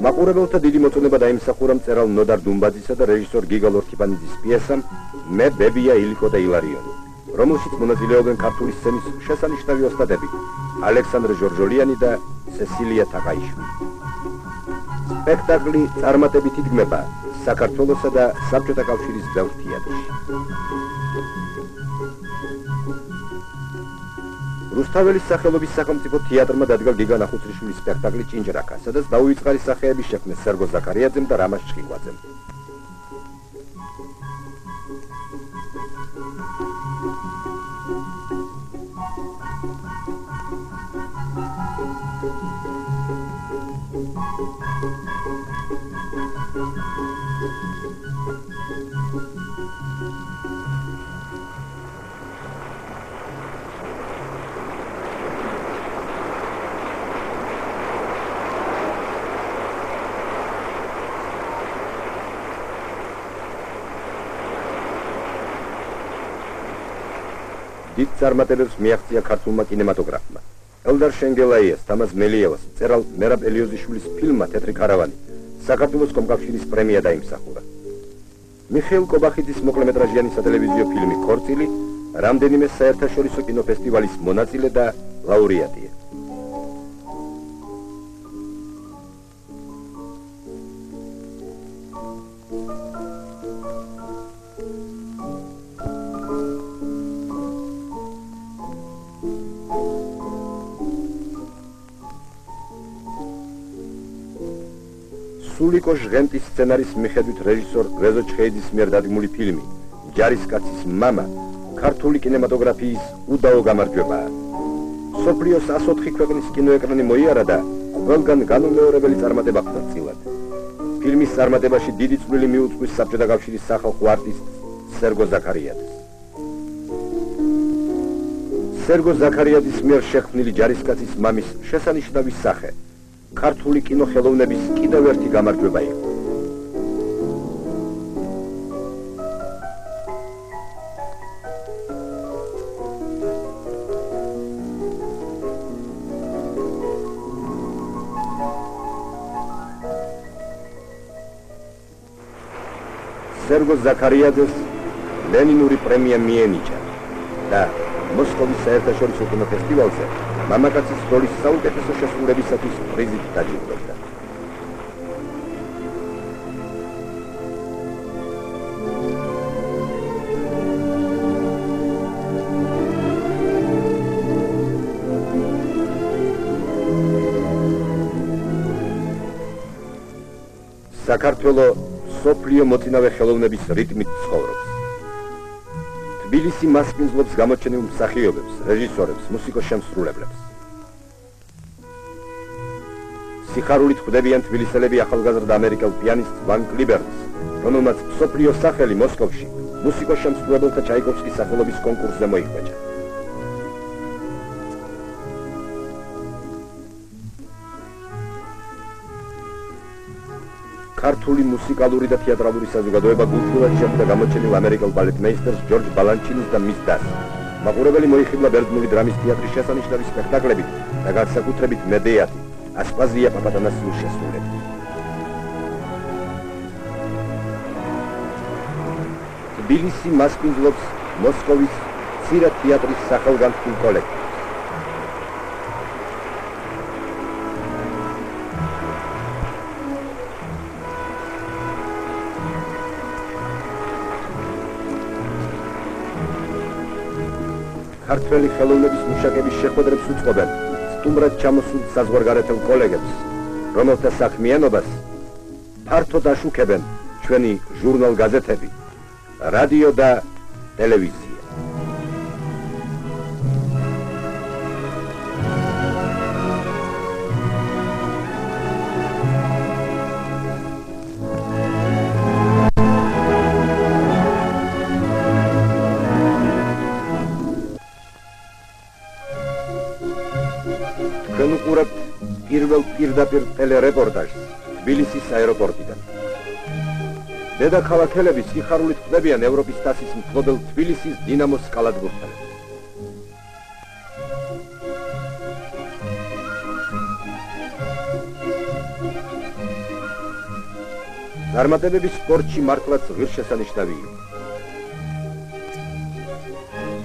მაყურებელთა დიდი მოწონება დაიმსახურა მწერალ ნოდარ დუმბაძისა და რეჟისორ გიგა ლორთქიფანიძის პიესამ მე ბებია ილიკო და ილარიონი, რომელშიც მონაწილეობენ ქართული სცენის შესანიშნავი ოსტატები ალექსანდრე ჟორჟოლიანი და სესილია თაყაიშვილი. სპექტაკლი წარმატებით იდგმება საქართველოსა და საბჭოთა კავშირის ბევრ თეატრში. რუსთაველის სახელობის სახელმწიფო თეატრმა დადგა გიგა ნახუცრიშვილის სპექტაკლი ჭინჭრაკა, სადაც დაუვიწყარი სახეების შექმნეს სერგო ზაქარიაძემ და რამაზ ჩხიკვაძემ. დიდ წარმატებებს მიაღწია ქართულმა კინემატოგრაფმა. ელდარ შენგელაიას, თამაზ მელიევას, მწერალ მერაბ ელიოზიშვილის ფილმმა „თეთრი ქარავანი“ საქართველოს კომკავშირის პრემია დაიმსახურა. მიხეილ კობახიძის მოკლემეტრაჟიანი სატელევიზიო ფილმი „ქორწილი“ რამდენიმე საერთაშორისო კინოფესტივალის მონაწილე და ლაურეატია. სულიკო ჟღენტის სცენარის მიხედვით რეჟისორ რეზო ჩხეიძის მიერ დადგმული ფილმი „ჯარისკაცის მამა“ ქართული კინემატოგრაფიის უდაო გამარჯვებაა. სოფლიოს 104 ქვეყნის კინოეკრანი მოიარა და ყველგან განუმეორებელი წარმატება ხვდა წილად. ფილმის წარმატებაში დიდი წვლილი მიუძღვის საბჭოთა კავშირის სახალხო არტისტ სერგო ზაქარიაძეს. სერგო ზაქარიაძის მიერ შექმნილი „ჯარისკაცის მამის“ შესანიშნავი სახე ქართული კინოხელოვნების კიდევ ერთი გამარჯვება იყო. სერგო ზაქარიაძეს ლენინური პრემია მიენიჭა და მოსკოვის საერთაშორისო კინოფესტივალზე მამაკაცის როლის საუკეთესო შესრულებისათვის პრიზით დაჯილდოვდა. საქართველო სოფლიო მოწინავე ხელოვნების რიტმით ცხოვრობს. თბილისი მასპინძლობს გამოჩენილ მსახიობებს, რეჟისორებს, მუსიკოს-შემსრულებლებს. სიხარულით ხვდებიან თბილისელები ახალგაზრდა ამერიკელ პიანისტ ვან კლიბერნს, რომელმაც მსოფლიო სახელი მოსკოვში მუსიკოს-შემსრულებელთა ჩაიკოვსკის სახელობის კონკურსზე მოიხვეჭა. ქართული მუსიკალური და თეატრალური საზოგადოება გულწრფელად შეხვდა გამოჩენილ ამერიკელ ბალეტმეისტერს ჯორჯ ბალანჩინის და მის დას. მაყურებელი მოიხიბლა ბერძნული დრამის თეატრის შესანიშნავი სპექტაკლებით და განსაკუთრებით მედეატი, ასპაზია პაპადანასიუს შესრულებით. თბილისი მასპინძლობს მოსკოვის მცირე თეატრის სახელგანთქმულ კოლექტივს. ქართველი ხელოვნების მუშაკების შეხვედრებს უწყობენ სტუმრად ჩამოსულ საზღვარგარეთელ კოლეგებს, რომელთა საქმიანობას ფართოდ აშუქებენ ჩვენი ჟურნალ-გაზეთები, რადიო და ტელევიზია. პირველ პირდაპირ ტელერეპორტაჟს თბილისის აეროპორტიდან. დედაქალაქელები სიხარულით ხვდებიან ევროპის თასის მფლობელ თბილისის დინამოს კალათბურთელებს. წარმატებები სპორტში მართლაც ღირსშესანიშნავი იყო.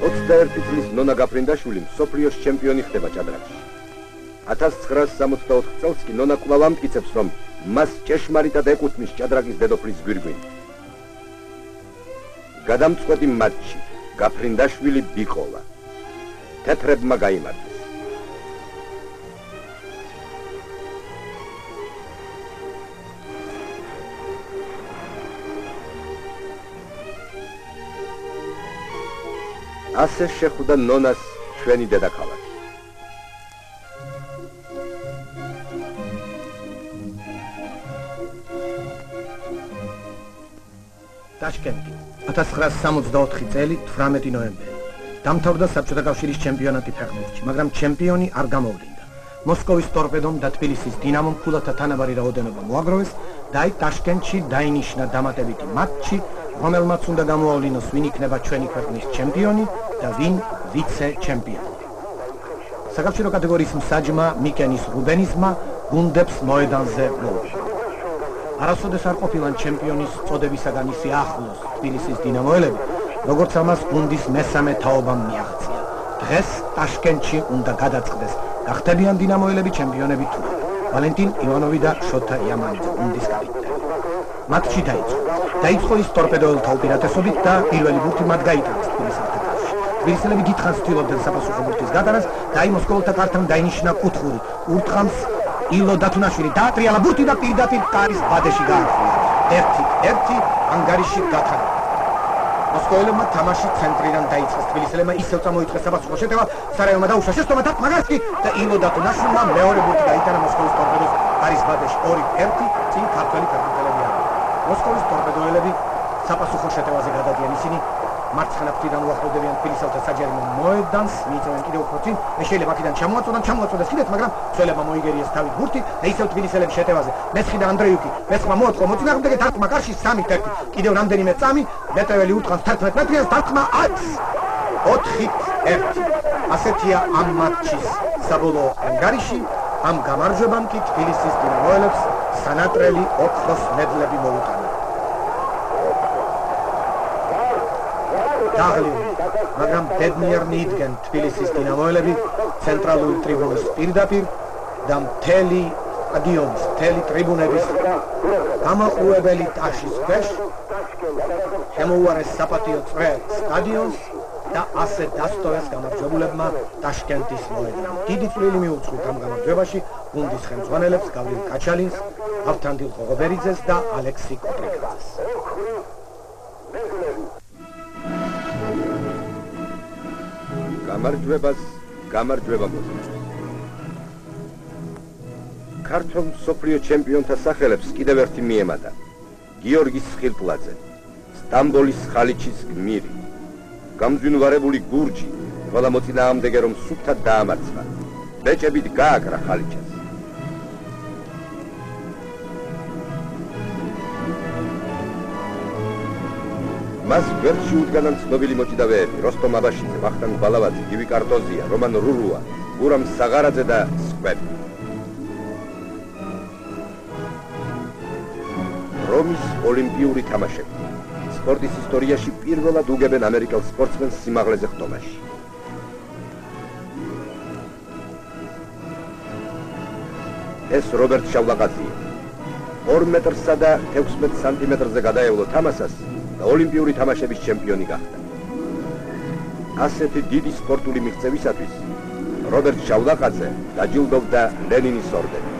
21 წლის ნონა გაფრინდაშვილი მსოფლიოს ჩემპიონი ხდება ჭადრაკში. 1964 წელს კი ნონა კვლავ ამტკიცებს, რომ მას ჭეშმარიტად ეკუთვნის ჭადრაკის დედოფლის გვირგვინი. გადამწყვეტი მატჩი გაფრინდაშვილი ბიკოლა. თეთრებმა გაიმარჯვეს. ასე შეხვდა ნონას ჩვენი დედაქალაქი. ტაშკენტი 1964 წელი 18 ნოემბერი. დამთავრდა საბჭოთა კავშირის ჩემპიონატი ფეხბურთში, მაგრამ ჩემპიონი არ გამოვლინდა. მოსკოვის ტორპედომ და თბილისის დინამომ ფულათა თანაბარი რაოდენობა მოაგროვეს და აი ტაშკენტში დაინიშნა დამატებითი მატჩი, რომელმაც უნდა გამოავლინოს ვინ იქნება ჩვენი ქვეყნის ჩემპიონი და ვინ ვიცე-ჩემპიონი. საკავშირო კატეგორიის მსაჯმა მიკენის რუბენიზმა გუნდებს მოედანზე მოუშვია. არასოდეს არ ყოფილან ჩემპიონის წოდებისაგან ისე ახლოს თბილისის დინამოელები, როგორც ამას გუნდის მესამე თაობამ მიაღწია. დღეს ტაშკენტში უნდა გადაწყდეს, გახდებიან დინამოელები ჩემპიონები თუ არა. ვალენტინ ივანოვი და შოთა იამანიძე გუნდის კაპიტანი. მატჩი დაიწყო ის ტორპედოელთა უპირატესობით და პირველი ბურთი მათ გაიტანეს თბილისის თეთრში. თბილისელები დიდხანს ცდილობდნენ sapasukho ბურთის გატანას და აი მოსკოველთა კართან დაინიშნა კუთხური. ურთხამს ილო დათუნაშვილი დაატრიალა ბურთი და პირდაპირ კარის ბადეში გაახურა. 1-1 ანგარიში გათანადა. მოსკოველებმა თამაში ცენტრიდან დაიწყეს. თბილისელებმა ისევ წამოიწყეს sapasukho შეტევა, სარაევმა დაუშვა შეცდომა და მაგარში და ილო დათუნაშვილმა მეორე ბურთი გაიტანა მოსკოვის ტორპედოს კარის ბადეში. 2-1 წინ ქართველი ფეხბურთელები არიან. მოსკოვის ტორპედოელები sapasukho შეტევაზე გადადიან, ისინი მარცხენა ფრთიდან უახლოვდებიან თბილისელთა საჯარო მოედანს, მიიწევენ კიდევ უფრო წინ, შეიძლება აქედან ჩამოაწოდეს კიდეც, მაგრამ ცველებმა მოიგერიეს თავით ბურთი და ისევ თბილისელების შეტევაზე. მესხი და ანდრეიუკი, მესხმა მოაწყო მოწინააღმდეგე დარტყმა კარში 3-1, კიდევ რამდენიმე წამი, მეტეველი უტყავს 11 მეტრიან დარტყმა 4-1. ასეთია ამ მატჩის საბოლოო ანგარიში. ამ გამარჯვებამ კი თბილისის დინამოელებს სანატრელი ოქროს მედლები მოუტანა. მაგრამ ბედნიერ მიიდგენ თბილისის დინამოელები ცენტრალური ტრიბუნის პირდაპირ და მთელი სტადიონის, მთელი ტრიბუნების გამაყურებელი ტაშის ქვეშ შემოუარეს საპატიო წრე სტადიონს და ასე დასტოვეს გამარჯვებულებმა ტაშკენტის მოედანი. დიდი წვლილი მიუძღვით ამ გამარჯვებაში გუნდის ხელმძღვანელებს გავრილ კაჩალინს, ავთანდილ ყოღობერიძეს და ალექსი კოტრიკაძეს. გამარჯვება მოწმეს. ქართულ მსოფლიო ჩემპიონთა სახელებს კიდევ ერთი მიემატა. გიორგი სხილტლაძე, სტამბოლის ხალიჩის გმირი, გამძვინვარებული გურჯი, ყველა მოწინააღმდეგე რომ სუფთად დაამარცხა. ბეჭებით გააკრა ხალიჩას. მას ვერში უდგანან ცნობილი მოჭიდავეები: როსტომ აბაშიძე, ვახტანგ ბალავაძე, გივი კარტოზია, რომან რურუა, გურამ საღარაძე და სხვები. რომის ოლიმპიური თამაშები. სპორტის ისტორიაში პირველად უგებენ ამერიკელ სპორტსმენს სიმაღლეზე ხტომაში. ეს რობერტ შავლაყაძეა. 2 მეტრსა და 16 სანტიმეტრზე გადაევლო თამასას და ოლიმპიური თამაშების ჩემპიონი გახდა. ასეთი დიდი სპორტული მიღწევისათვის რობერტ შავლაყაძე დაჯილდოვდა ლენინის ორდენით.